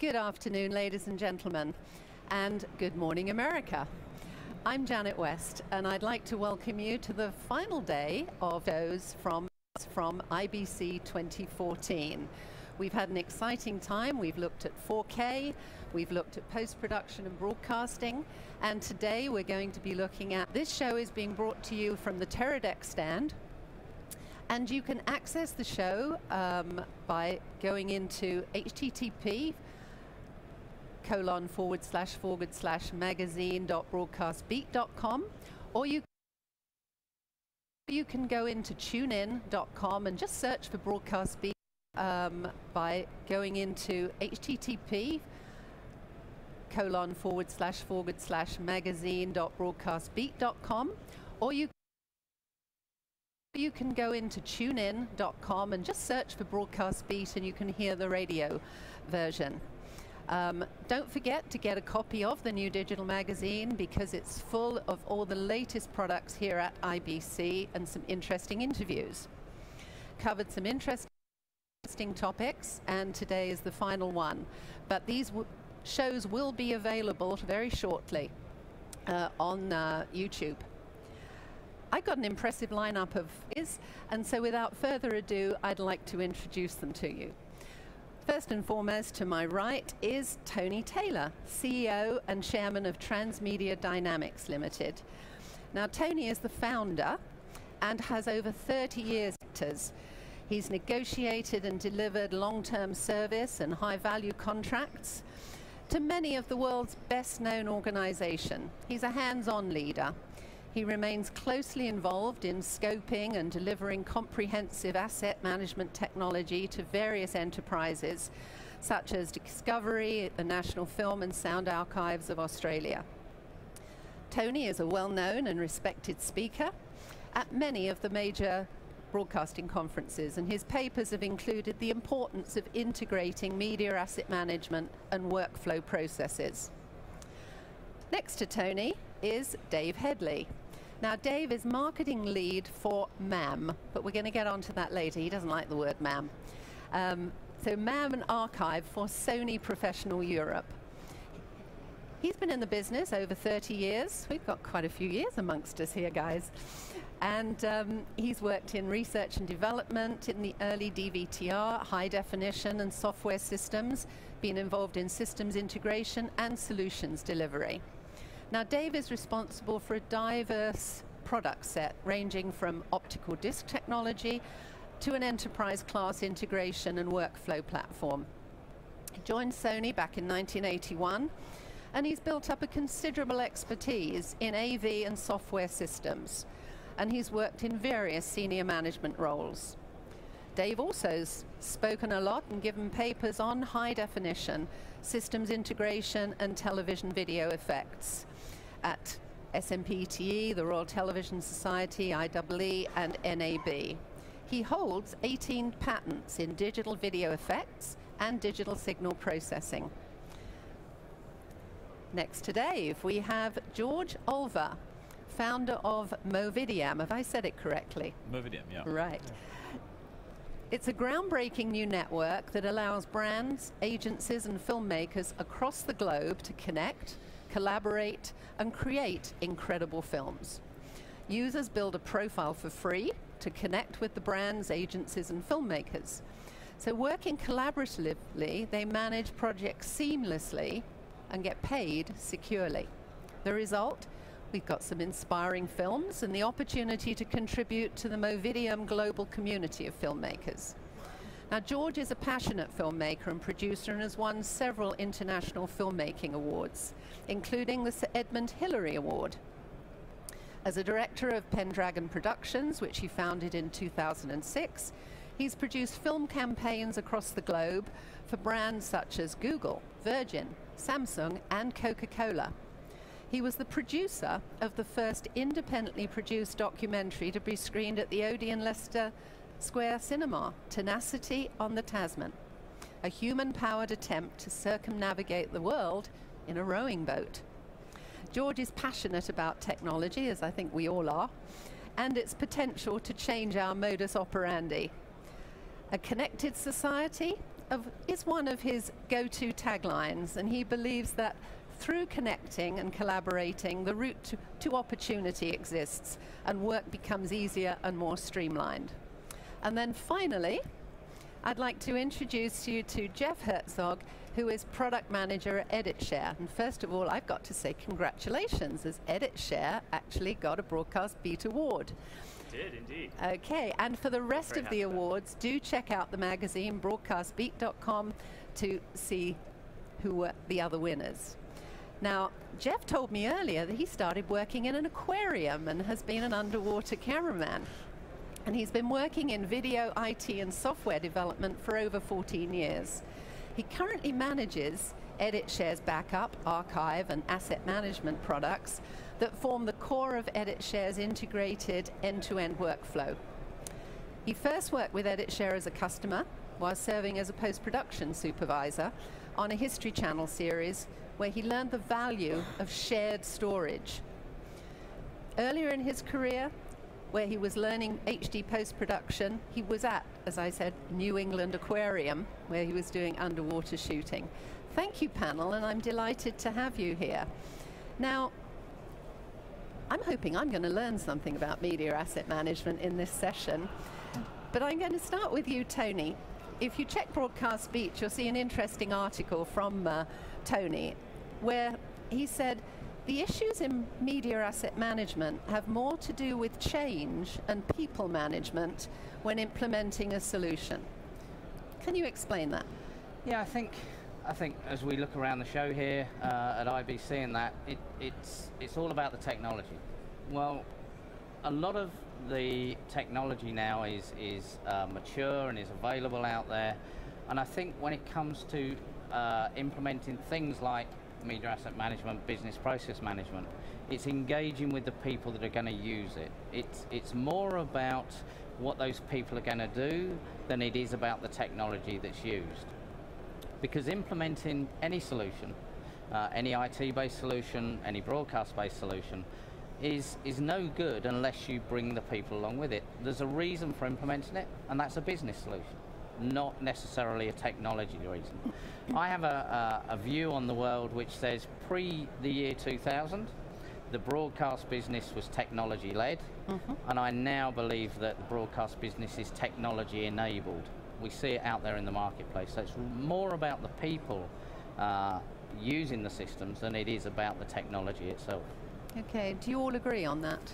Good afternoon, ladies and gentlemen, and good morning, America. I'm Janet West, and I'd like to welcome you to the final day of shows from IBC 2014. We've had an exciting time. We've looked at 4K, we've looked at post-production and broadcasting, and today we're going to be looking at, this show is being brought to you from the Teradek stand, and you can access the show by going into http://magazine.broadcastbeat.com, or you can go into tunein.com and just search for Broadcast Beat by going into http://magazine.broadcastbeat.com, or you can go into tunein.com and just search for Broadcast Beat and you can hear the radio version. Don't forget to get a copy of the new digital magazine because it's full of all the latest products here at IBC and some interesting interviews. Covered some interesting topics, and today is the final one. But these shows will be available very shortly on YouTube. I've got an impressive lineup of these, and so without further ado, I'd like to introduce them to you. First and foremost, to my right is Tony Taylor, CEO and Chairman of Transmedia Dynamics Limited. Now, Tony is the founder and has over 30 years. He's negotiated and delivered long-term service and high-value contracts to many of the world's best-known organizations. He's a hands-on leader. He remains closely involved in scoping and delivering comprehensive asset management technology to various enterprises, such as Discovery, the National Film and Sound Archives of Australia. Tony is a well-known and respected speaker at many of the major broadcasting conferences, and his papers have included the importance of integrating media asset management and workflow processes. Next to Tony is Dave Headley. Now, Dave is marketing lead for MAM, but we're going to get onto that later. He doesn't like the word MAM. So MAM and Archive for Sony Professional Europe. He's been in the business over 30 years. We've got quite a few years amongst us here, guys. And he's worked in research and development in the early DVTR, high definition and software systems, been involved in systems integration and solutions delivery. Now, Dave is responsible for a diverse product set ranging from optical disc technology to an enterprise class integration and workflow platform. He joined Sony back in 1981, and he's built up a considerable expertise in AV and software systems, and he's worked in various senior management roles. Dave also has spoken a lot and given papers on high definition, systems integration and television video effects at SMPTE, the Royal Television Society, IEEE and NAB. He holds 18 patents in digital video effects and digital signal processing. Next to Dave, we have George Olver, founder of Movidiam. Have I said it correctly? Movidiam, yeah. Right. Yeah. It's a groundbreaking new network that allows brands, agencies, and filmmakers across the globe to connect, collaborate, and create incredible films. Users build a profile for free to connect with the brands, agencies, and filmmakers. So working collaboratively, they manage projects seamlessly and get paid securely. The result? We've got some inspiring films and the opportunity to contribute to the Movidiam global community of filmmakers. Now, George is a passionate filmmaker and producer and has won several international filmmaking awards, including the Sir Edmund Hillary Award. As a director of Pendragon Productions, which he founded in 2006, he's produced film campaigns across the globe for brands such as Google, Virgin, Samsung, and Coca-Cola. He was the producer of the first independently produced documentary to be screened at the Odeon Leicester Square Cinema, Tenacity on the Tasman, a human-powered attempt to circumnavigate the world in a rowing boat. George is passionate about technology, as I think we all are, and its potential to change our modus operandi. A connected society, is one of his go-to taglines, and he believes that through connecting and collaborating, the route to opportunity exists and work becomes easier and more streamlined. And then finally, I'd like to introduce you to Jeff Herzog, who is product manager at EditShare. And first of all, I've got to say congratulations, as EditShare actually got a Broadcast Beat Award. It did, indeed. Okay, and for the rest of the awards, do check out the magazine, broadcastbeat.com, to see who were the other winners. Now, Jeff told me earlier that he started working in an aquarium and has been an underwater cameraman. And he's been working in video, IT, and software development for over 14 years. He currently manages EditShare's backup, archive, and asset management products that form the core of EditShare's integrated end-to-end workflow. He first worked with EditShare as a customer while serving as a post-production supervisor on a History Channel series where he learned the value of shared storage. Earlier in his career, where he was learning HD post-production, he was at, as I said, New England Aquarium, where he was doing underwater shooting. Thank you, panel, and I'm delighted to have you here. Now, I'm hoping I'm going to learn something about media asset management in this session, but I'm going to start with you, Tony. If you check Broadcast Beat, you'll see an interesting article from Tony, where he said, the issues in media asset management have more to do with change and people management when implementing a solution. Can you explain that? Yeah, I think as we look around the show here at IBC and that, it's all about the technology. Well, a lot of the technology now is mature and is available out there, and I think when it comes to implementing things like media asset management, business process management, it's engaging with the people that are going to use it. It's more about what those people are going to do than it is about the technology that's used. Because implementing any solution, any IT-based solution, any broadcast-based solution, is no good unless you bring the people along with it. There's a reason for implementing it, and that's a business solution, not necessarily a technology reason. I have a view on the world which says pre the year 2000, the broadcast business was technology-led, and I now believe that the broadcast business is technology-enabled. We see it out there in the marketplace. So it's more about the people using the systems than it is about the technology itself. Okay, do you all agree on that?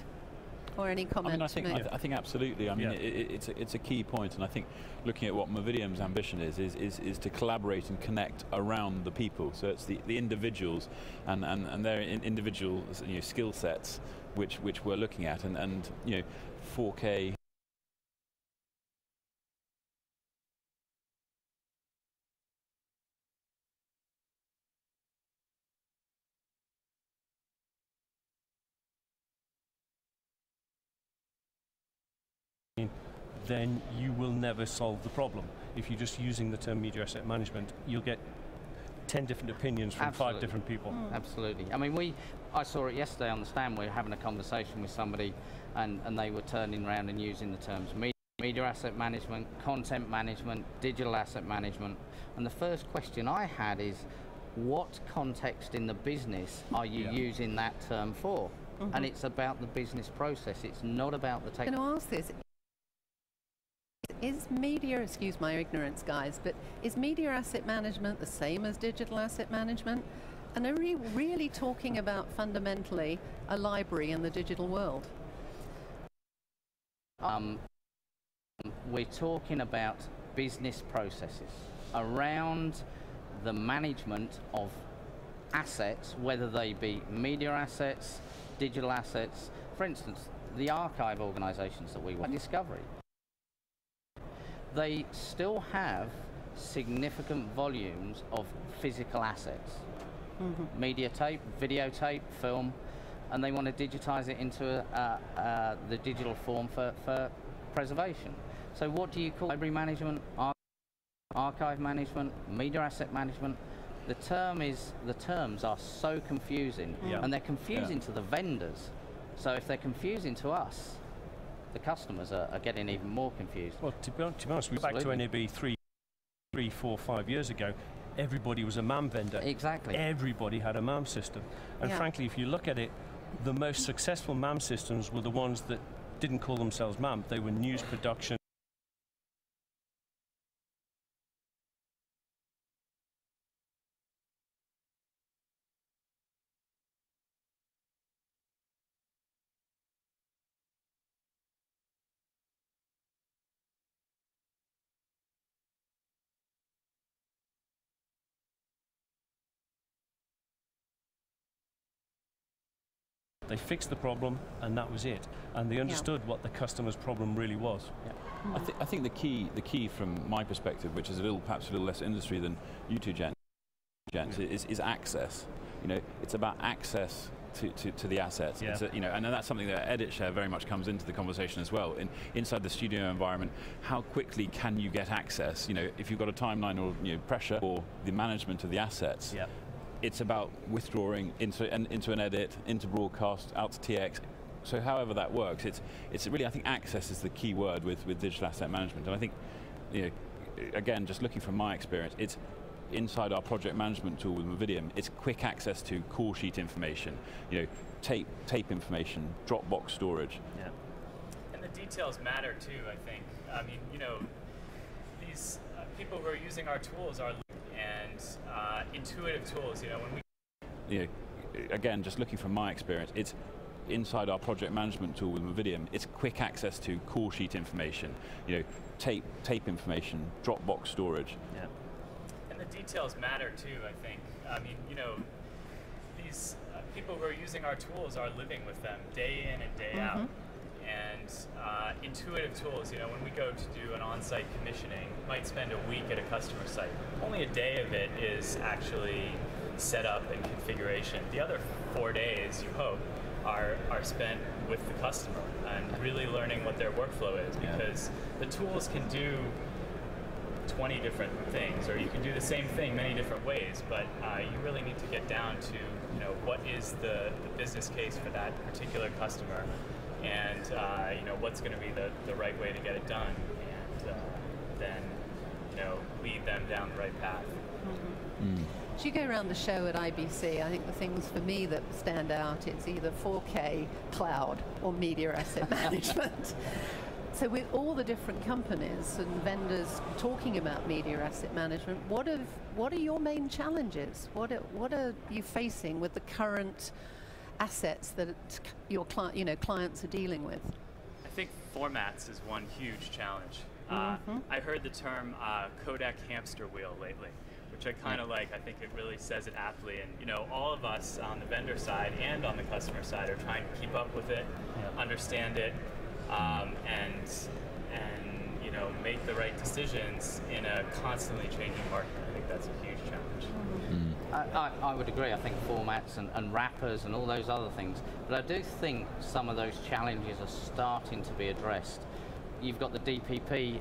Or any comment? I think absolutely. I mean, it's a key point, and I think looking at what Movidium's ambition is to collaborate and connect around the people. So it's the individuals and their individual skill sets which we're looking at, and 4K. Then you will never solve the problem. If you're just using the term media asset management, you'll get 10 different opinions from 5 different people. Absolutely. I mean, I saw it yesterday on the stand. We were having a conversation with somebody, and they were turning around and using the terms media asset management, content management, digital asset management. And the first question I had is, what context in the business are you using that term for? And it's about the business process. It's not about the technology. I'm going to ask this. Is media, excuse my ignorance guys, but is media asset management the same as digital asset management? And are we really talking about fundamentally a library in the digital world? We're talking about business processes around the management of assets, whether they be media assets, digital assets. For instance, the archive organisations that we work with, Discovery, they still have significant volumes of physical assets, media tape, videotape, film, and they want to digitize it into the digital form for preservation. So what do you call library management, archive management, media asset management? The terms are so confusing, and they're confusing to the vendors. So if they're confusing to us, the customers are getting even more confused. Well, to be honest, we're back to NAB 3 3, 4, 5 years ago, everybody was a MAM vendor. Exactly. Everybody had a MAM system. And frankly, if you look at it, the most successful MAM systems were the ones that didn't call themselves MAM. They were news production. They fixed the problem, and that was it. And they understood what the customer's problem really was. Yeah. I think the key from my perspective, which is perhaps a little less industry than you two gents, is access. You know, it's about access to the assets. Yeah. And that's something that EditShare very much comes into the conversation as well. Inside the studio environment, how quickly can you get access? You know, if you've got a timeline or pressure or the management of the assets. Yeah. It's about withdrawing into an edit, into broadcast, out to TX. So however that works, it's really, I think access is the key word with digital asset management. And I think, again, just looking from my experience, it's inside our project management tool with Movidium, it's quick access to call sheet information, tape information, Dropbox storage. Yeah. And the details matter too, I think. I mean, these people who are using our tools are intuitive tools, when we... Again, just looking from my experience, it's inside our project management tool with Movidium, it's quick access to call sheet information, tape information, Dropbox storage. Yeah. And the details matter too, I think. I mean, these people who are using our tools are living with them day in and day out. And intuitive tools, when we go to do an on-site commissioning, might spend a week at a customer site. Only a day of it is actually set up and configuration. The other 4 days, you hope, are spent with the customer and really learning what their workflow is, because the tools can do 20 different things, or you can do the same thing many different ways, but you really need to get down to what is the business case for that particular customer, and what's going to be the right way to get it done, and then lead them down the right path. As you go around the show at IBC, I think the things for me that stand out, it's either 4K, cloud, or media asset management. So with all the different companies and vendors talking about media asset management, what are your main challenges? What are you facing with the current assets that your clients are dealing with? I think formats is one huge challenge. I heard the term codec hamster wheel lately, which I kind of like. I think it really says it aptly. And all of us on the vendor side and on the customer side are trying to keep up with it, understand it, and make the right decisions in a constantly changing market. I think that's a huge challenge. I would agree. I think formats and wrappers and all those other things. But I do think some of those challenges are starting to be addressed. You've got the DPP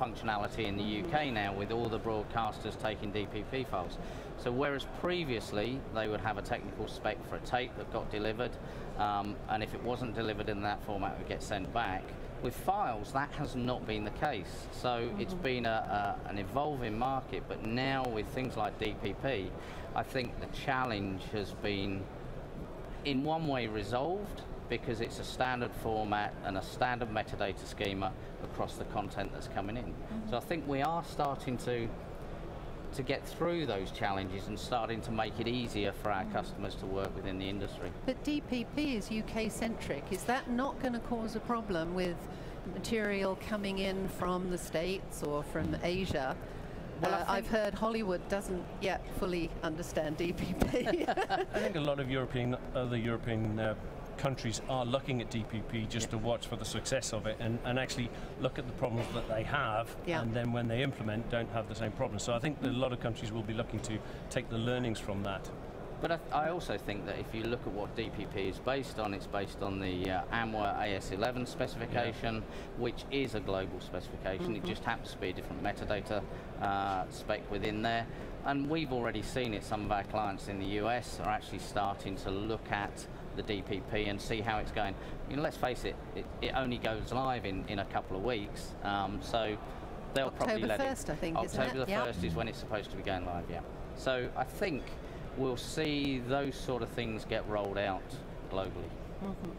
functionality in the UK now, with all the broadcasters taking DPP files. So whereas previously they would have a technical spec for a tape that got delivered, and if it wasn't delivered in that format, it would get sent back. With files, that has not been the case. So it's been an evolving market, but now with things like DPP, I think the challenge has been in one way resolved, because it's a standard format and a standard metadata schema across the content that's coming in. So I think we are starting to get through those challenges and starting to make it easier for our customers to work within the industry. But DPP is UK-centric. Is that not going to cause a problem with material coming in from the States or from Asia? Well, I've heard Hollywood doesn't yet fully understand DPP. I think a lot of other European countries are looking at DPP just to watch for the success of it and actually look at the problems that they have, and then when they implement, don't have the same problems. So I think that a lot of countries will be looking to take the learnings from that. But I also think that if you look at what DPP is based on, it's based on the AMWA AS11 specification, which is a global specification. It just happens to be a different metadata spec within there. And we've already seen it. Some of our clients in the US are actually starting to look at the DPP and see how it's going. Let's face it, it only goes live in a couple of weeks. So they'll probably let it. October 1st, I think, October isn't it? the 1st is when it's supposed to be going live, yeah. So I think we'll see those sort of things get rolled out globally. Mm-hmm.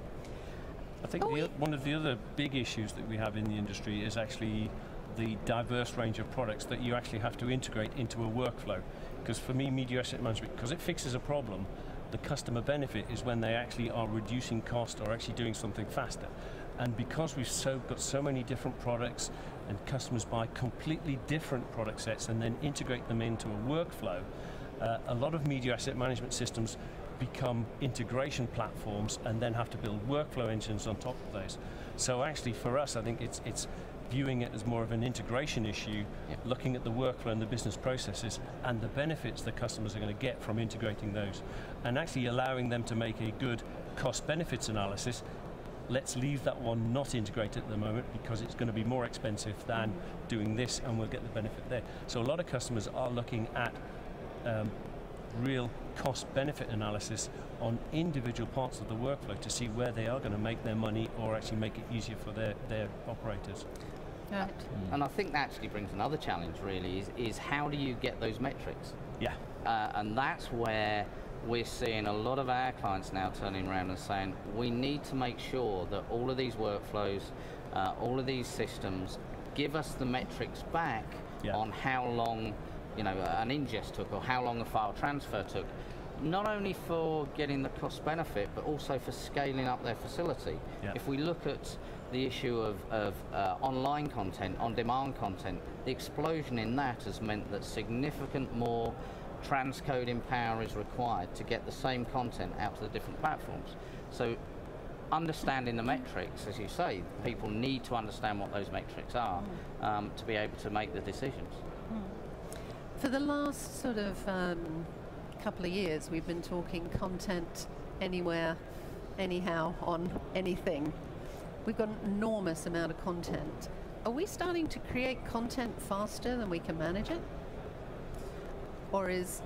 I think one of the other big issues that we have in the industry is actually the diverse range of products that you actually have to integrate into a workflow. Because for me, media asset management, because it fixes a problem, the customer benefit is when they actually are reducing cost or actually doing something faster. And because we've got so many different products and customers buy completely different product sets and then integrate them into a workflow, a lot of media asset management systems become integration platforms and then have to build workflow engines on top of those. So actually for us, I think it's viewing it as more of an integration issue, looking at the workflow and the business processes and the benefits that customers are going to get from integrating those, and actually allowing them to make a good cost-benefits analysis. Let's leave that one not integrated at the moment because it's going to be more expensive than doing this, and we'll get the benefit there. So a lot of customers are looking at real cost-benefit analysis on individual parts of the workflow to see where they are going to make their money or actually make it easier for their operators. Right. And I think that actually brings another challenge really, is how do you get those metrics? Yeah. And that's where we're seeing a lot of our clients now turning around and saying, we need to make sure that all of these workflows, all of these systems give us the metrics back on how long an ingest took or how long a file transfer took, not only for getting the cost benefit, but also for scaling up their facility. Yeah. If we look at the issue of online content, on-demand content, the explosion in that has meant that significant more transcoding power is required to get the same content out to the different platforms. So understanding the metrics, as you say, people need to understand what those metrics are to be able to make the decisions. For the last sort of couple of years, we've been talking content anywhere, anyhow, on anything. We've got an enormous amount of content. Are we starting to create content faster than we can manage it? Or is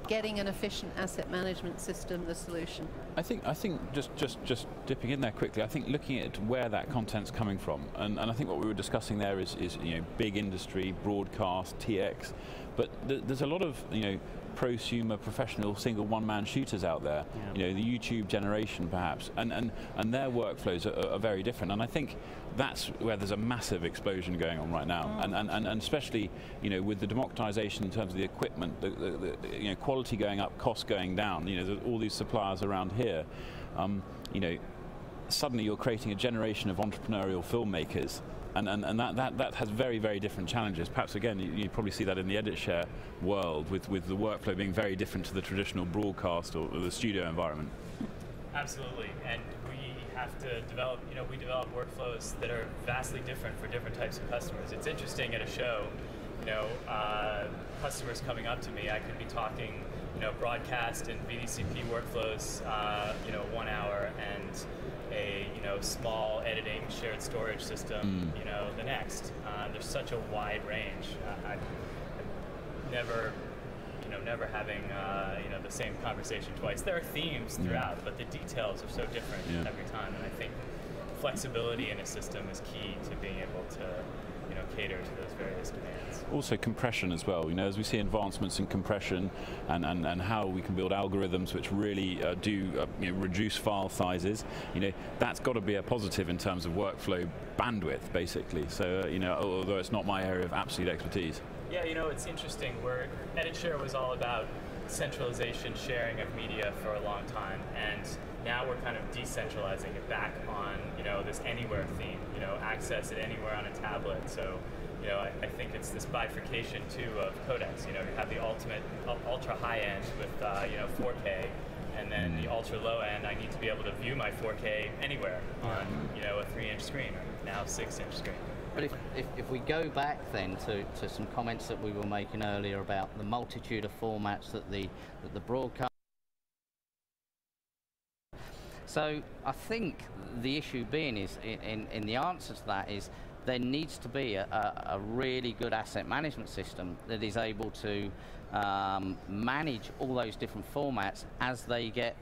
getting an efficient asset management system the solution? I think just dipping in there quickly, I think looking at where that content's coming from, and I think what we were discussing there is big industry, broadcast, TX, but there's a lot of prosumer, professional, single one-man shooters out there. The YouTube generation perhaps, and their workflows are very different. And I think that's where there's a massive explosion going on right now. And especially with the democratization in terms of the equipment, the quality going up, costs going down. There's all these suppliers around here. Suddenly you're creating a generation of entrepreneurial filmmakers. And that has very, very different challenges. Perhaps again, you probably see that in the edit share world with the workflow being very different to the traditional broadcast or the studio environment. Absolutely, and we have to develop, we develop workflows that are vastly different for different types of customers. It's interesting at a show, customers coming up to me, I could be talking, broadcast and VDCP workflows, 1 hour, and a small editing shared storage system, the next. There's such a wide range. I've never having the same conversation twice. There are themes throughout, but the details are so different every time. And I think flexibility in a system is key to being able to cater to those various demands. Also compression as well, as we see advancements in compression and how we can build algorithms which really do reduce file sizes, that's got to be a positive in terms of workflow bandwidth, basically. So, although it's not my area of absolute expertise. Yeah, it's interesting. Edit Share was all about centralization, sharing of media for a long time, and now we're kind of decentralizing it back on, this anywhere theme, access it anywhere on a tablet. So, I think it's this bifurcation too of codecs. You have the ultra high end with, 4K, and then the ultra low end, I need to be able to view my 4K anywhere on, a 3-inch screen, or now 6-inch screen. But if we go back then to some comments that we were making earlier about the multitude of formats that the broadcast. So I think the issue being is, in the answer to that is, there needs to be a really good asset management system that is able to manage all those different formats as they get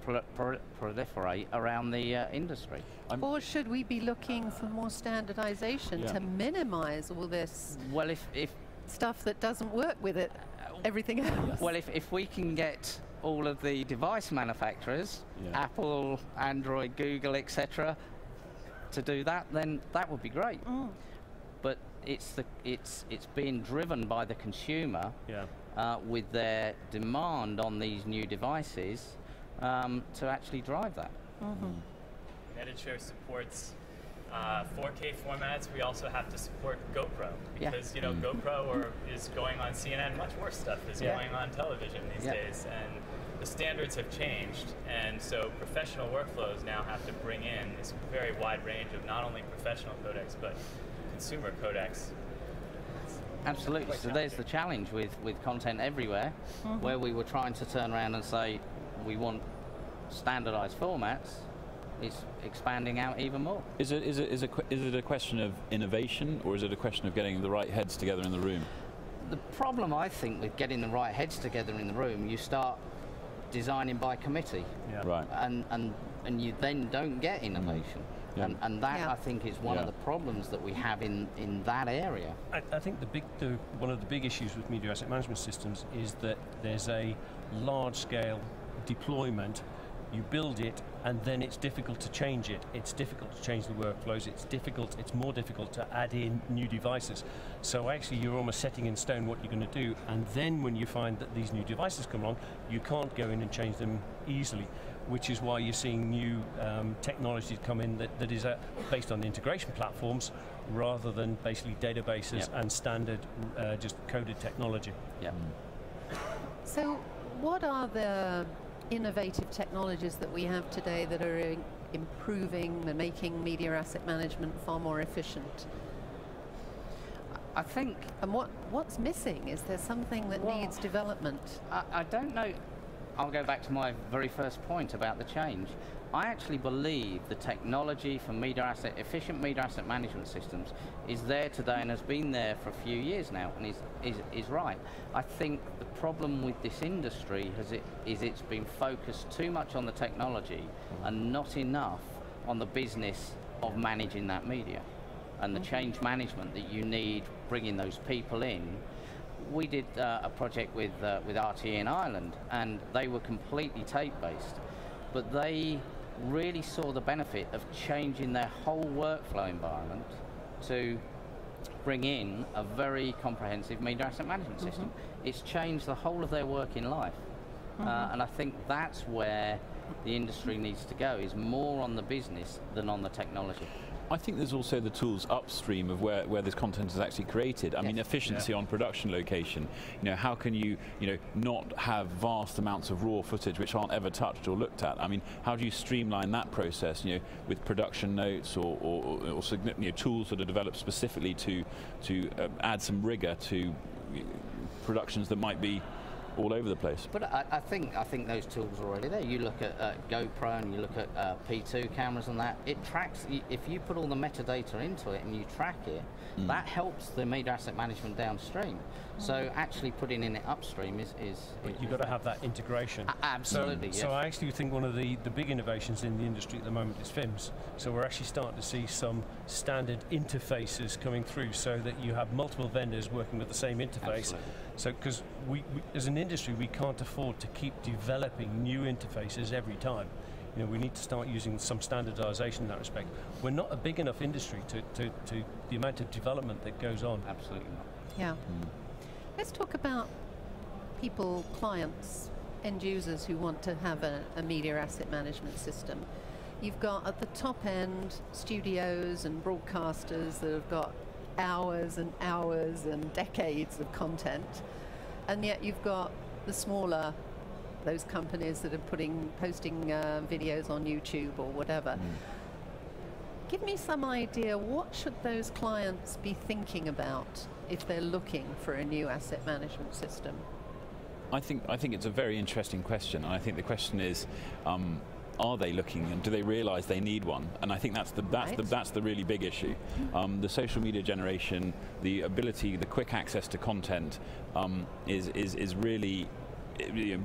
proliferate around the industry. Or should we be looking for more standardization to minimize all this stuff that doesn't work with it, everything else? Well, if we can get all of the device manufacturers, Apple, Android, Google, etc., to do that, then that would be great. But it's being driven by the consumer with their demand on these new devices to actually drive that. EditShare supports 4K formats. We also have to support GoPro because GoPro is going on CNN. Much more stuff is going on television these days, and the standards have changed, and so professional workflows now have to bring in this very wide range of not only professional codecs but consumer codecs. Absolutely. So there's the challenge with content everywhere, where we were trying to turn around and say we want standardized formats. It's expanding out even more. Is it a question of innovation, or is it a question of getting the right heads together in the room? The problem, I think, with getting the right heads together in the room, you start designing by committee, right? And you then don't get innovation. And that, I think, is one of the problems that we have in that area. I think one of the big issues with media asset management systems is that there's a large-scale deployment. You build it, and then it's difficult to change it. It's difficult to change the workflows. It's more difficult to add in new devices. So actually, you're almost setting in stone what you're going to do. And then when you find that these new devices come along, you can't go in and change them easily, which is why you're seeing new technologies come in that is based on integration platforms rather than basically databases and standard just coded technology. So what are the innovative technologies that we have today that are improving and making media asset management far more efficient? I think... And what's missing? Is there something that needs development? I don't know. I'll go back to my very first point about the change. I actually believe the technology for efficient media asset management systems is there today and has been there for a few years now, and is right. I think the problem with this industry is it's been focused too much on the technology and not enough on the business of managing that media and the change management that you need, bringing those people in. We did a project with RTE in Ireland, and they were completely tape-based, but they really saw the benefit of changing their whole workflow environment to bring in a very comprehensive media asset management system. It's changed the whole of their working life, and I think that's where the industry needs to go, is more on the business than on the technology. I think there's also the tools upstream of where this content is actually created. I mean, efficiency on production location. How can you, not have vast amounts of raw footage which aren't ever touched or looked at? I mean, how do you streamline that process? With production notes or tools that are developed specifically to add some rigor to productions that might be all over the place. But I think those tools are already there. You look at GoPro and you look at P2 cameras and that. It tracks, if you put all the metadata into it and you track it, that helps the media asset management downstream. So actually putting in it upstream is but you've got to have that integration. Absolutely, So I actually think one of the big innovations in the industry at the moment is FIMS. So we're actually starting to see some standard interfaces coming through so that you have multiple vendors working with the same interface. Absolutely. So because we as an industry, we can't afford to keep developing new interfaces every time. We need to start using some standardization in that respect. We're not a big enough industry to the amount of development that goes on. Absolutely not. Yeah. Let's talk about people, clients, end users who want to have a media asset management system. You've got at the top end studios and broadcasters that have got hours and hours and decades of content, and yet you've got the smaller, those companies that are posting videos on YouTube or whatever. Give me some idea, what should those clients be thinking about if they're looking for a new asset management system? I think it's a very interesting question, and I think the question is, are they looking, and do they realize they need one? And I think that's the really big issue. The social media generation, the ability, the quick access to content is really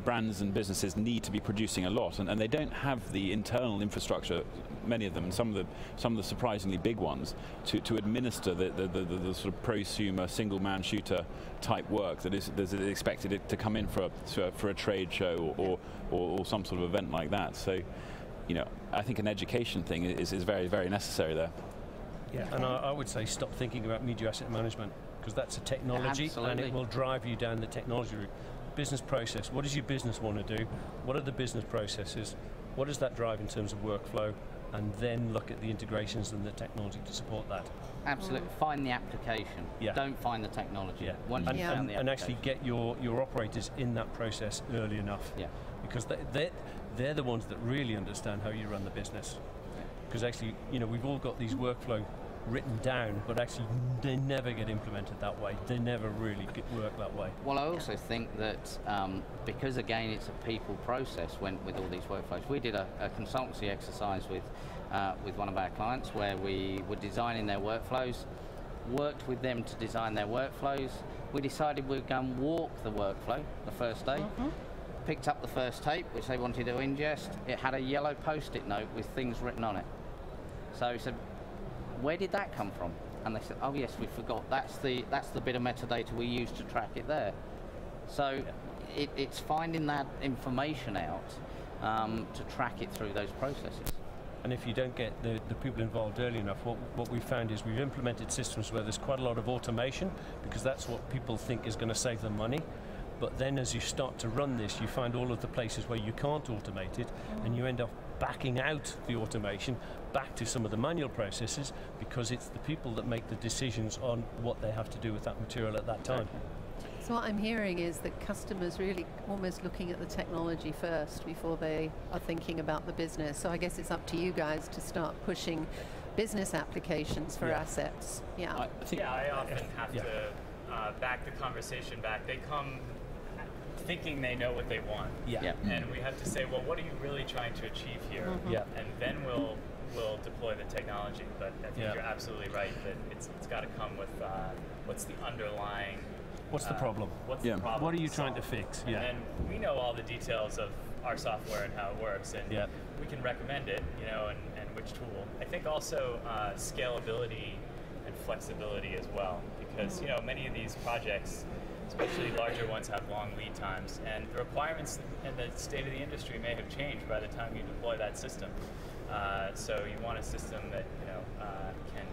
brands and businesses need to be producing a lot, and they don't have the internal infrastructure, many of them, and some of the surprisingly big ones, to administer the sort of prosumer single-man shooter type work that is expected to come in for a trade show or some sort of event like that. So, I think an education thing is very, very necessary there. Yeah, and I would say stop thinking about media asset management, because that's a technology. Absolutely. And it will drive you down the technology route. Business process, what does your business want to do? What are the business processes? What does that drive in terms of workflow? And then look at the integrations and the technology to support that. Absolutely. Find the application. Yeah. Don't find the technology. Yeah. Once you found the and actually application. get your operators in that process early enough. Yeah. Because they're the ones that really understand how you run the business. Because actually, we've all got these workflow written down, but actually they never get implemented that way. They never really work that way. Well, I also think that because again it's a people process with all these workflows. We did a consultancy exercise with one of our clients where we were designing their workflows, worked with them to design their workflows. We decided we'd go and walk the workflow the first day. Picked up the first tape, which they wanted to ingest. It had a yellow post-it note with things written on it. So we said, where did that come from? And they said, oh yes, we forgot. That's the bit of metadata we use to track it there. So it's finding that information out to track it through those processes. And if you don't get the people involved early enough, what we've found is we've implemented systems where there's quite a lot of automation, because that's what people think is going to save them money. But then as you start to run this, you find all of the places where you can't automate it, and you end up backing out the automation back to some of the manual processes, because it's the people that make the decisions on what they have to do with that material at that time. So what I'm hearing is that customers really almost looking at the technology first before they are thinking about the business. So I guess it's up to you guys to start pushing business applications for assets. Yeah. I often have to back the conversation back. They come thinking they know what they want. And we have to say, well, what are you really trying to achieve here? And then we'll deploy the technology. But I think you're absolutely right that it's got to come with what's the underlying. What's the problem? What's the problem? What are you trying to fix? And then we know all the details of our software and how it works, and we can recommend it, and which tool. I think also scalability and flexibility as well, because many of these projects, especially larger ones, have long lead times, and the requirements and the state of the industry may have changed by the time you deploy that system. So you want a system that can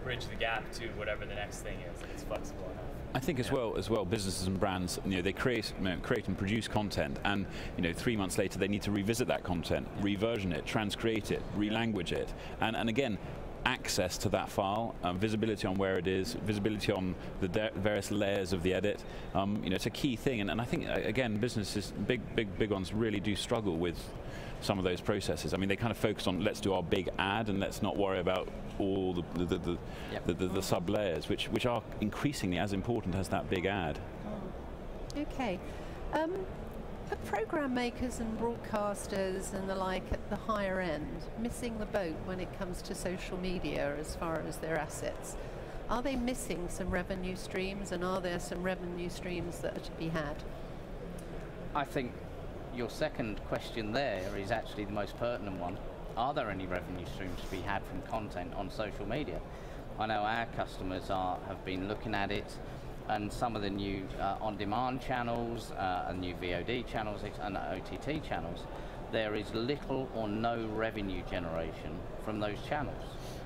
bridge the gap to whatever the next thing is. It's flexible enough. I think as well, businesses and brands, they create and produce content, and 3 months later they need to revisit that content, reversion it, transcreate it, relanguage it, and again, access to that file, visibility on where it is, visibility on the various layers of the edit. It's a key thing, and I think again, businesses, big ones, really do struggle with some of those processes. I mean, they kind of focus on, let's do our big ad and let's not worry about all the sub layers, which are increasingly as important as that big ad. Okay. Are program makers and broadcasters and the like at the higher end missing the boat when it comes to social media as far as their assets? Are they missing some revenue streams, and are there some revenue streams that are to be had? I think your second question there is actually the most pertinent one. Are there any revenue streams to be had from content on social media? I know our customers have been looking at it, and some of the new on-demand channels and new VOD channels and OTT channels, there is little or no revenue generation from those channels.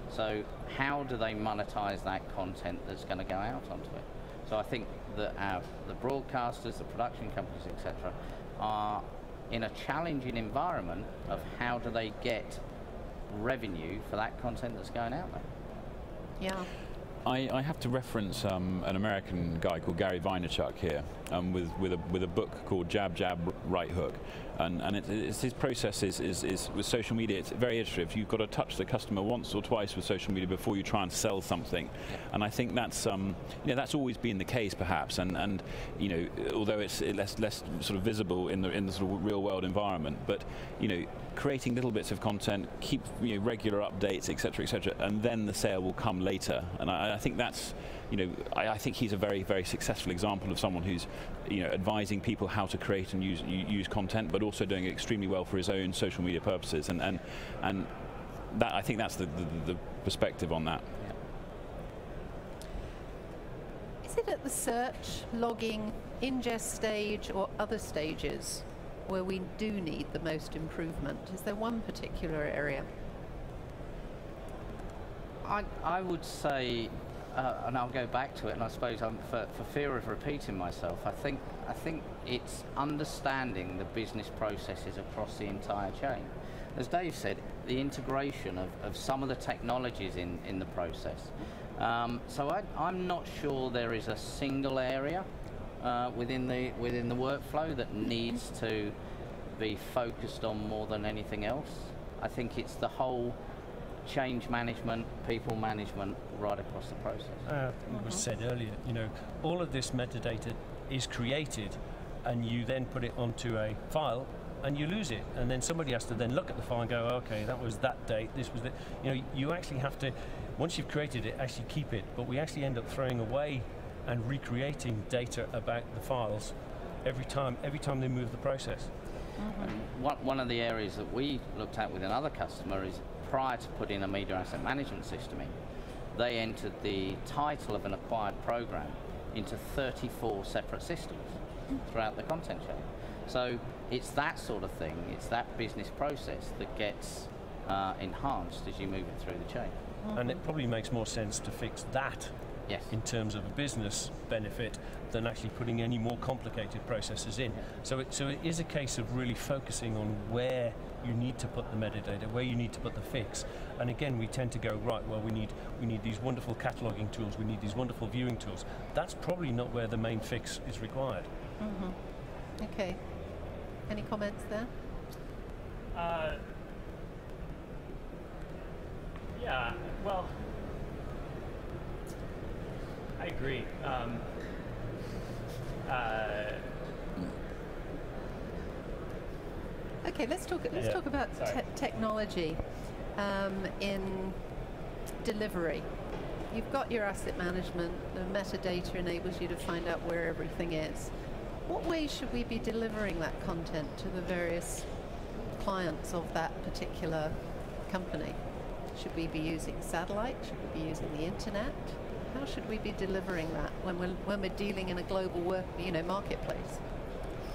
So how do they monetize that content that's going to go out onto it? So I think that the broadcasters, the production companies, etc., are in a challenging environment of how do they get revenue for that content that's going out there. Yeah. I have to reference an American guy called Gary Vaynerchuk here, with a book called Jab Jab Right Hook, and his process is with social media. It's very iterative. You've got to touch the customer once or twice with social media before you try and sell something, and I think that's that's always been the case perhaps, and although it's less sort of visible in the sort of real world environment, but creating little bits of content, keep regular updates, etc., and then the sale will come later. And I think that's I think he's a very, very successful example of someone who's, advising people how to create and use content, but also doing it extremely well for his own social media purposes. And that, I think that's the perspective on that. Is it at the search, logging, ingest stage, or other stages where we do need the most improvement? Is there one particular area? I would say, and I'll go back to it, and I suppose for fear of repeating myself, I think it's understanding the business processes across the entire chain. As Dave said, the integration of some of the technologies in the process. So I'm not sure there is a single area within the workflow that needs to be focused on more than anything else. I think it's the whole change management, people management, right across the process. It was said earlier, all of this metadata is created, and you then put it onto a file, and you lose it, and then somebody has to then look at the file and go, okay, that was that date, this was it. You actually have to, once you've created it, actually keep it, but we actually end up throwing away and recreating data about the files every time they move the process. One of the areas that we looked at with another customer is prior to putting a media asset management system in, they entered the title of an acquired program into 34 separate systems throughout the content chain. So it's that sort of thing, it's that business process that gets enhanced as you move it through the chain. And it probably makes more sense to fix that in terms of a business benefit than actually putting any more complicated processes in. So it is a case of really focusing on where you need to put the metadata, where you need to put the fix. And again, we tend to go, right, well, we need these wonderful cataloging tools, we need these wonderful viewing tools. That's probably not where the main fix is required. Okay. Any comments there? Yeah, well, I agree. Okay, let's talk about technology in delivery. You've got your asset management. The metadata enables you to find out where everything is. What ways should we be delivering that content to the various clients of that particular company? Should we be using satellite? Should we be using the internet? How should we be delivering that when we're dealing in a global marketplace?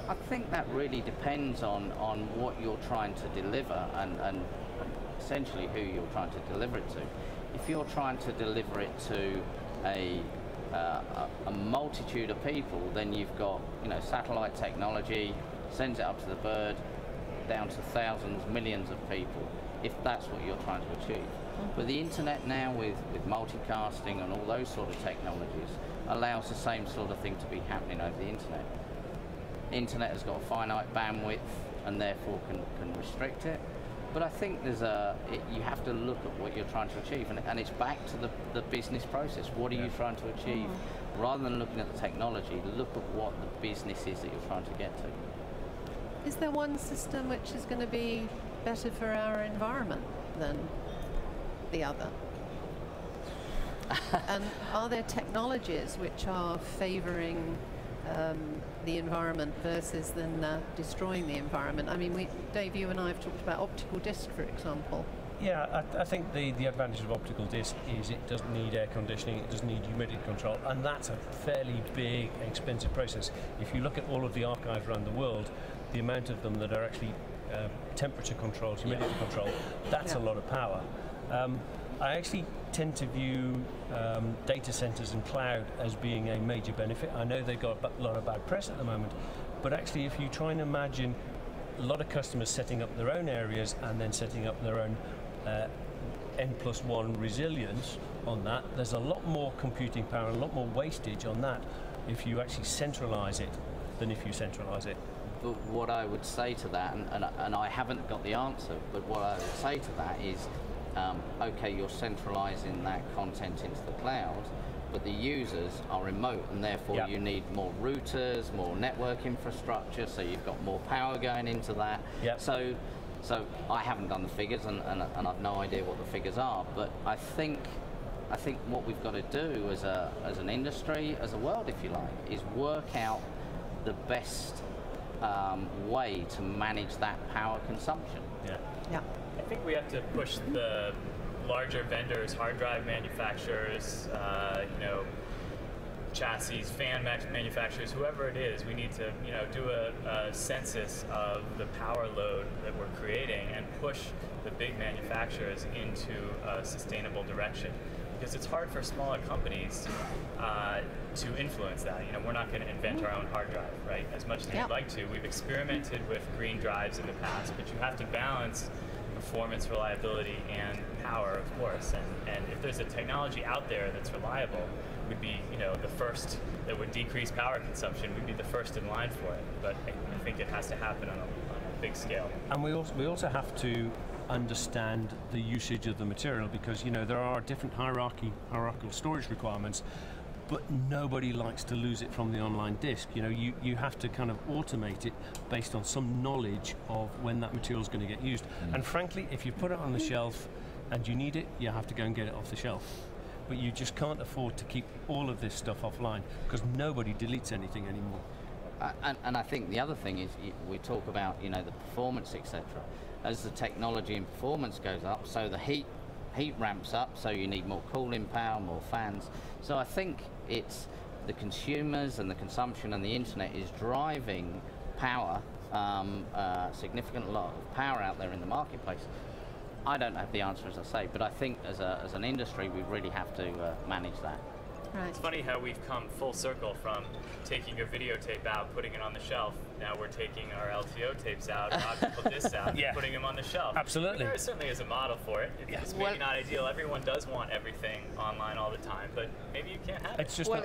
I think that really depends on what you're trying to deliver and essentially who you're trying to deliver it to. If you're trying to deliver it to a multitude of people, then you've got satellite technology, sends it up to the bird, down to thousands, millions of people, if that's what you're trying to achieve. But the internet now with multicasting and all those sort of technologies allows the same sort of thing to be happening over the internet. Internet has got a finite bandwidth and therefore can restrict it. But I think you have to look at what you're trying to achieve, and it's back to the business process. What are you trying to achieve? Rather than looking at the technology, look at what the business is that you're trying to get to. Is there one system which is going to be better for our environment than the other? And are there technologies which are favouring the environment versus then destroying the environment? I mean, Dave, you and I have talked about optical disc, for example. Yeah, I think the advantage of optical disc is it doesn't need air conditioning, it doesn't need humidity control, and that's a fairly big, expensive process. If you look at all of the archives around the world, the amount of them that are actually temperature controlled, humidity controlled, that's a lot of power. I actually tend to view data centers and cloud as being a major benefit. I know they've got a lot of bad press at the moment, but actually if you try and imagine a lot of customers setting up their own areas and then setting up their own N+1 resilience on that, there's a lot more computing power, a lot more wastage on that if you actually centralize it than if you centralize it. But what I would say to that, and I haven't got the answer, but what I would say to that is, okay, you're centralizing that content into the cloud, but the users are remote, and therefore you need more routers, more network infrastructure, so you've got more power going into that. So I haven't done the figures, and I've no idea what the figures are, but I think I think what we've got to do as an industry, as a world, if you like, is work out the best way to manage that power consumption. Yeah. I think we have to push the larger vendors, hard drive manufacturers, chassis, fan manufacturers, whoever it is. We need to, do a census of the power load that we're creating and push the big manufacturers into a sustainable direction. Because it's hard for smaller companies to influence that. We're not going to invent our own hard drive, right? As much as we'd like to. We've experimented with green drives in the past, but you have to balance performance, reliability, and power, of course. And if there's a technology out there that's reliable, we'd be, the first that would decrease power consumption. We'd be the first in line for it. But I think it has to happen on a big scale. And we also have to understand the usage of the material, because there are different hierarchical storage requirements, but nobody likes to lose it from the online disk. You have to kind of automate it based on some knowledge of when that material is going to get used. And frankly, if you put it on the shelf and you need it, you have to go and get it off the shelf. But you just can't afford to keep all of this stuff offline, because nobody deletes anything anymore. And I think the other thing is, we talk about the performance, etc. As the technology and performance goes up, so the heat ramps up, so you need more cooling power, more fans. So I think it's the consumers and the consumption and the internet is driving power, significant lot of power out there in the marketplace. I don't have the answer, as I say, but I think as an industry we really have to manage that. Right. It's funny how we've come full circle from taking a videotape out, putting it on the shelf. Now we're taking our LTO tapes out, optical discs out, and putting them on the shelf. Absolutely. There certainly is a model for it. It's maybe not ideal. Everyone does want everything online all the time, but maybe you can't have it.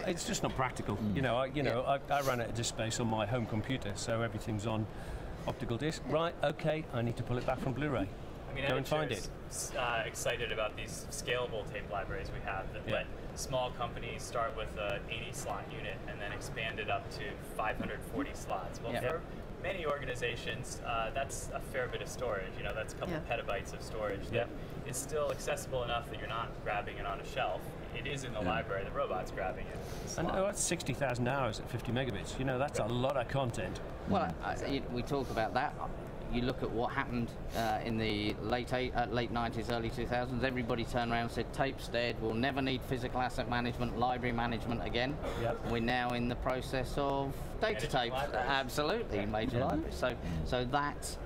It's just not practical. I run out of disk space on my home computer, so everything's on optical disc. Right, okay, I need to pull it back from Blu-ray. Go and find it. Excited about these scalable tape libraries we have that let small companies start with an 80-slot unit and then expand it up to 540 slots. Well, for many organizations, that's a fair bit of storage. That's a couple petabytes of storage that is still accessible enough that you're not grabbing it on a shelf. It is in the library. The robot's grabbing it. And that's 60,000 hours at 50 megabits. That's a lot of content. Well, we talk about that. You look at what happened in the late 90s, early 2000s, everybody turned around and said, tape's dead, we'll never need physical asset management, library management again. We're now in the process of data tapes. Absolutely, major libraries. So that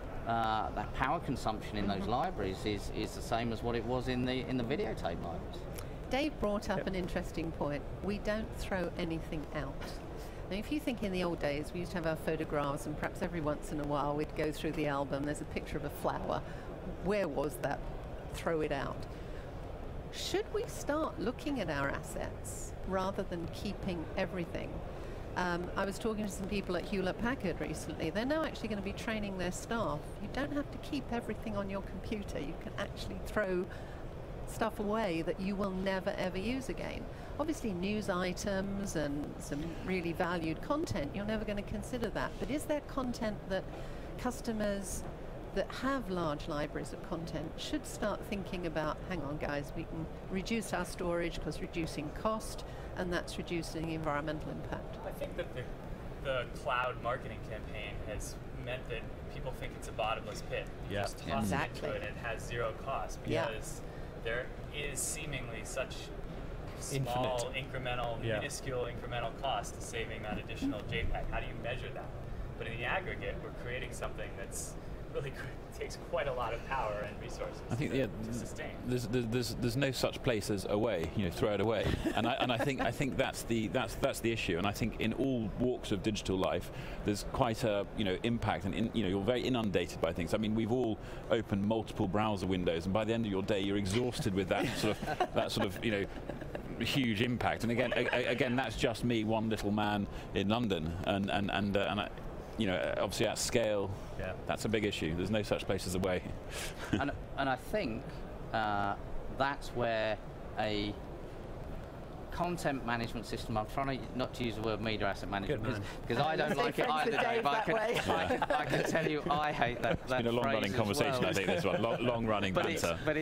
power consumption in those libraries is the same as what it was in the videotape libraries. Dave brought up an interesting point. We don't throw anything out. Now, if you think in the old days, we used to have our photographs, and perhaps every once in a while we'd go through the album, there's a picture of a flower. Where was that? Throw it out. Should we start looking at our assets rather than keeping everything? I was talking to some people at Hewlett-Packard recently. They're now actually going to be training their staff. You don't have to keep everything on your computer. You can actually throw stuff away that you will never ever use again. Obviously news items and some really valued content, you're never going to consider that. But is there content that customers that have large libraries of content should start thinking about, hang on guys, we can reduce our storage because reducing cost, and that's reducing environmental impact? I think that the cloud marketing campaign has meant that people think it's a bottomless pit. You just toss it into it and it has zero cost, because there is seemingly such small, incremental, minuscule incremental cost to saving that additional JPEG. How do you measure that? But in the aggregate, we're creating something that's really takes quite a lot of power and resources to sustain. There's no such place as away, throw it away. and I think that's the issue. And I think in all walks of digital life, there's quite a impact, and you're very inundated by things. I mean, we've all opened multiple browser windows, and by the end of your day, you're exhausted with that sort of huge impact. And again, that's just me, one little man in London, and obviously at scale, that's a big issue. There's no such place as away. and I think that's where a content management system, I'm trying not to use the word media asset management because I don't like it either, Dave. I can tell you I hate that. It's been a long-running conversation, I think, this one. Long-running banter. But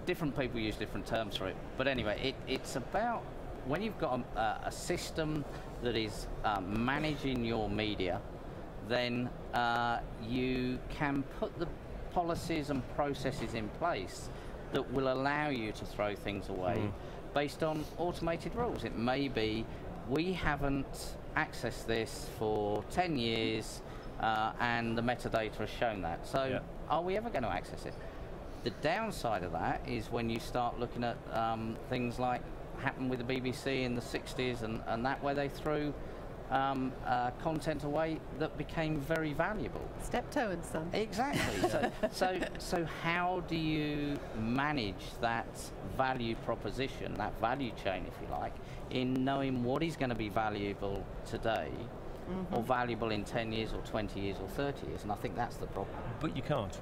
different people use different terms for it. But anyway, it's about when you've got a system that is managing your media, then you can put the policies and processes in place that will allow you to throw things away based on automated rules. It may be, we haven't accessed this for 10 years and the metadata has shown that. So are we ever going to access it? The downside of that is when you start looking at things like happened with the BBC in the 60s and that, where they threw content away that became very valuable. Steptoe and Son. Exactly. so how do you manage that value proposition, that value chain, if you like, in knowing what is going to be valuable today or valuable in 10 years or 20 years or 30 years? And I think that's the problem. But you can't.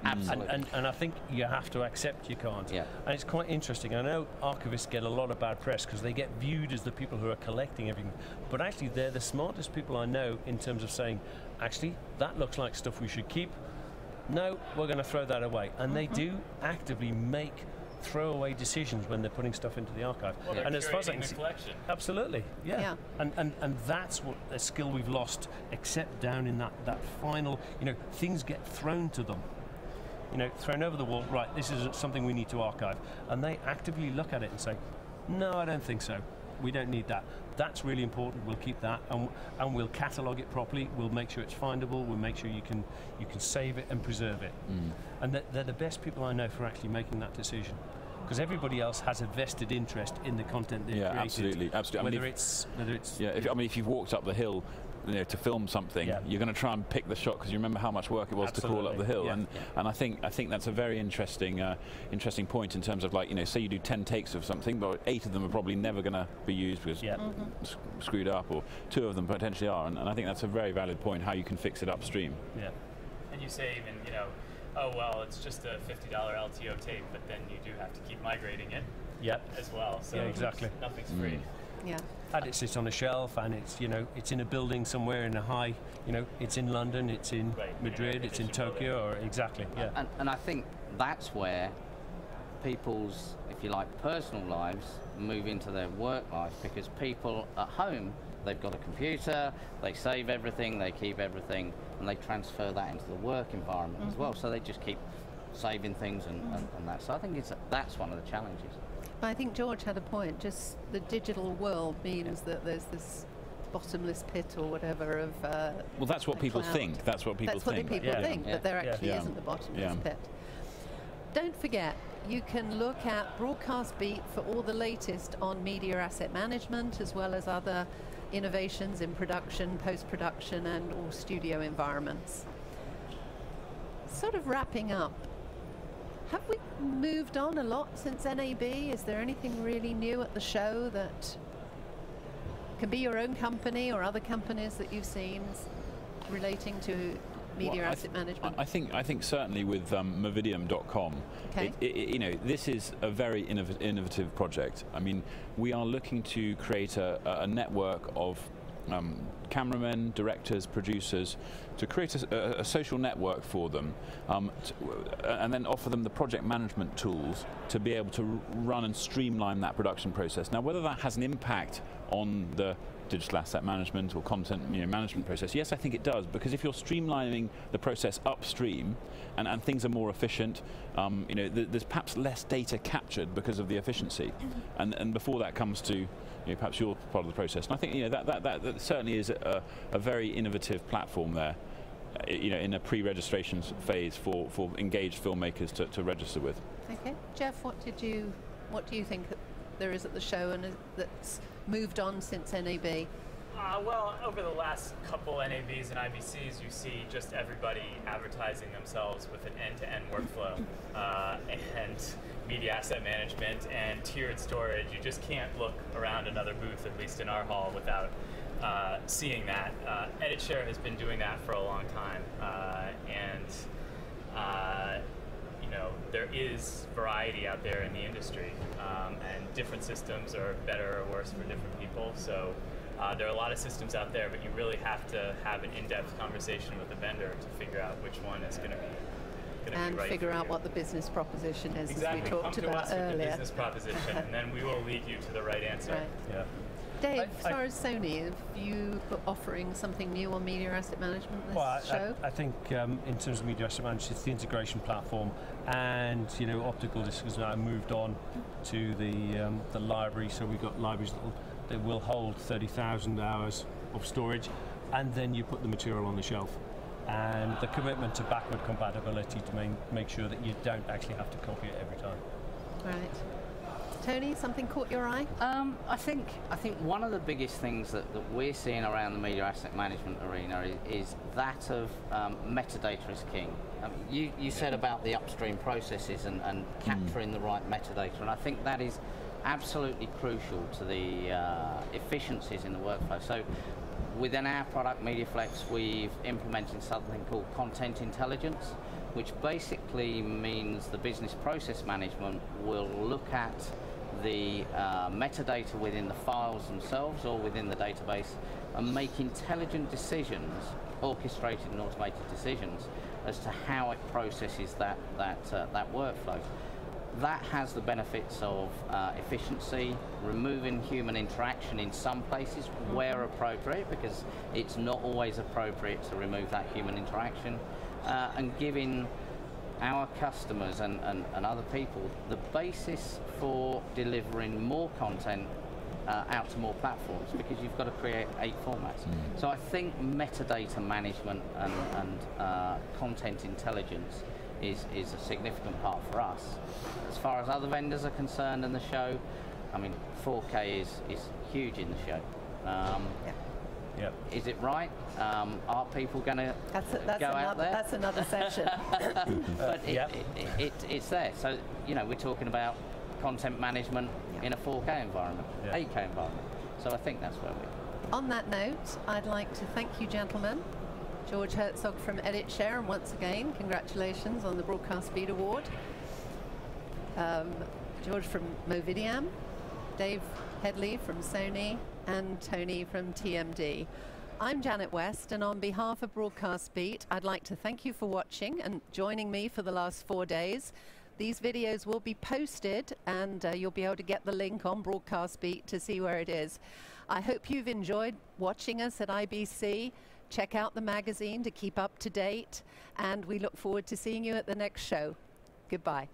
Absolutely. And I think you have to accept you can't. Yeah. And it's quite interesting. I know archivists get a lot of bad press because they get viewed as the people who are collecting everything. But actually, they're the smartest people I know in terms of saying, actually, that looks like stuff we should keep. No, we're going to throw that away. And they do actively make throwaway decisions when they're putting stuff into the archive. Well, and as far as I can the see, collection. absolutely, yeah. And that's what a skill we've lost, except down in that final, things get thrown to them. Thrown over the wall, right, this is something we need to archive. And they actively look at it and say, no, I don't think so. We don't need that. That's really important. We'll keep that, and we'll catalogue it properly. We'll make sure it's findable. We'll make sure you can save it and preserve it. And they're the best people I know for actually making that decision. Because everybody else has a vested interest in the content they've created. Absolutely. Whether it's if you've walked up the hill, to film something, you're going to try and pick the shot because you remember how much work it was to crawl up the hill. And I think that's a very interesting point in terms of, like, say you do 10 takes of something, but 8 of them are probably never going to be used because screwed up, or 2 of them potentially are. And I think that's a very valid point, how you can fix it upstream. Yeah. And you say even, oh, well, it's just a $50 LTO tape, but then you do have to keep migrating it as well. So exactly. Nothing's free. Yeah. And it sits on a shelf, and it's it's in a building somewhere in a high, it's in London, it's in Madrid, it's in Tokyo, or exactly. And I think that's where people's, if you like, personal lives move into their work life, because people at home, they've got a computer, they save everything, they keep everything, and they transfer that into the work environment as well. So they just keep saving things and that. So I think that's one of the challenges. I think George had a point. Just the digital world means that there's this bottomless pit or whatever of well, that's what people think. That's what people think. But there actually isn't the bottomless pit. Don't forget, you can look at Broadcast Beat for all the latest on media asset management, as well as other innovations in production, post-production, and or studio environments. Sort of wrapping up, have we moved on a lot since NAB? Is there anything really new at the show that can be your own company or other companies that you've seen relating to media asset management? I think certainly with Movidium.com, this is a very innovative project. I mean, we are looking to create a network of cameramen, directors, producers, to create a social network for them, and then offer them the project management tools to be able to run and streamline that production process. Now, whether that has an impact on the digital asset management or content management process, yes, I think it does, because if you're streamlining the process upstream and things are more efficient, there's perhaps less data captured because of the efficiency, and before that comes to perhaps your part of the process. And I think that certainly is a very innovative platform there, in a pre-registration phase for engaged filmmakers to register with. Okay, Jeff, what do you think there is at the show and that's moved on since NAB? Well, over the last couple NABs and IBCs, you see just everybody advertising themselves with an end-to-end workflow and media asset management and tiered storage. You just can't look around another booth, at least in our hall, without seeing that. EditShare has been doing that for a long time, there is variety out there in the industry, and different systems are better or worse for different people. So there are a lot of systems out there, but you really have to have an in-depth conversation with the vendor to figure out which one is going to be going to and be right figure for out you. what the business proposition is, Exactly. as we talked Come to about us with the earlier. business proposition, and then we will lead you to the right answer. Right. Yeah. Dave, as far as Sony, have you offering something new on media asset management this show? I think in terms of media asset management, it's the integration platform, and optical discs has now moved on to the library. So we've got libraries that will hold 30,000 hours of storage, and then you put the material on the shelf. And the commitment to backward compatibility to make sure that you don't actually have to copy it every time. Right. Tony, something caught your eye? I think one of the biggest things that we're seeing around the media asset management arena is that of metadata is king. You said about the upstream processes and capturing the right metadata, and I think that is absolutely crucial to the efficiencies in the workflow. So within our product MediaFlex, we've implemented something called content intelligence, which basically means the business process management will look at the metadata within the files themselves or within the database and make intelligent decisions, orchestrated and automated decisions, as to how it processes that workflow. That has the benefits of efficiency, removing human interaction in some places where appropriate, because it's not always appropriate to remove that human interaction, and giving our customers and other people the basis for delivering more content out to more platforms, because you've got to create 8 formats. So I think metadata management and content intelligence is a significant part for us. As far as other vendors are concerned in the show, I mean, 4K is huge in the show. Yep. Is it right? Are people going to go out there? That's another session. But it's there. So, we're talking about content management in a 4K environment, 8K environment. So I think that's where we are. On that note, I'd like to thank you, gentlemen. George Herzog from EditShare, and once again, congratulations on the Broadcast Speed Award. George from Movidiam, Dave Headley from Sony, and Tony from TMD. I'm Janet West, and on behalf of Broadcast Beat, I'd like to thank you for watching and joining me for the last 4 days. These videos will be posted, and you'll be able to get the link on Broadcast Beat to see where it is. I hope you've enjoyed watching us at IBC. Check out the magazine to keep up to date, and we look forward to seeing you at the next show. Goodbye.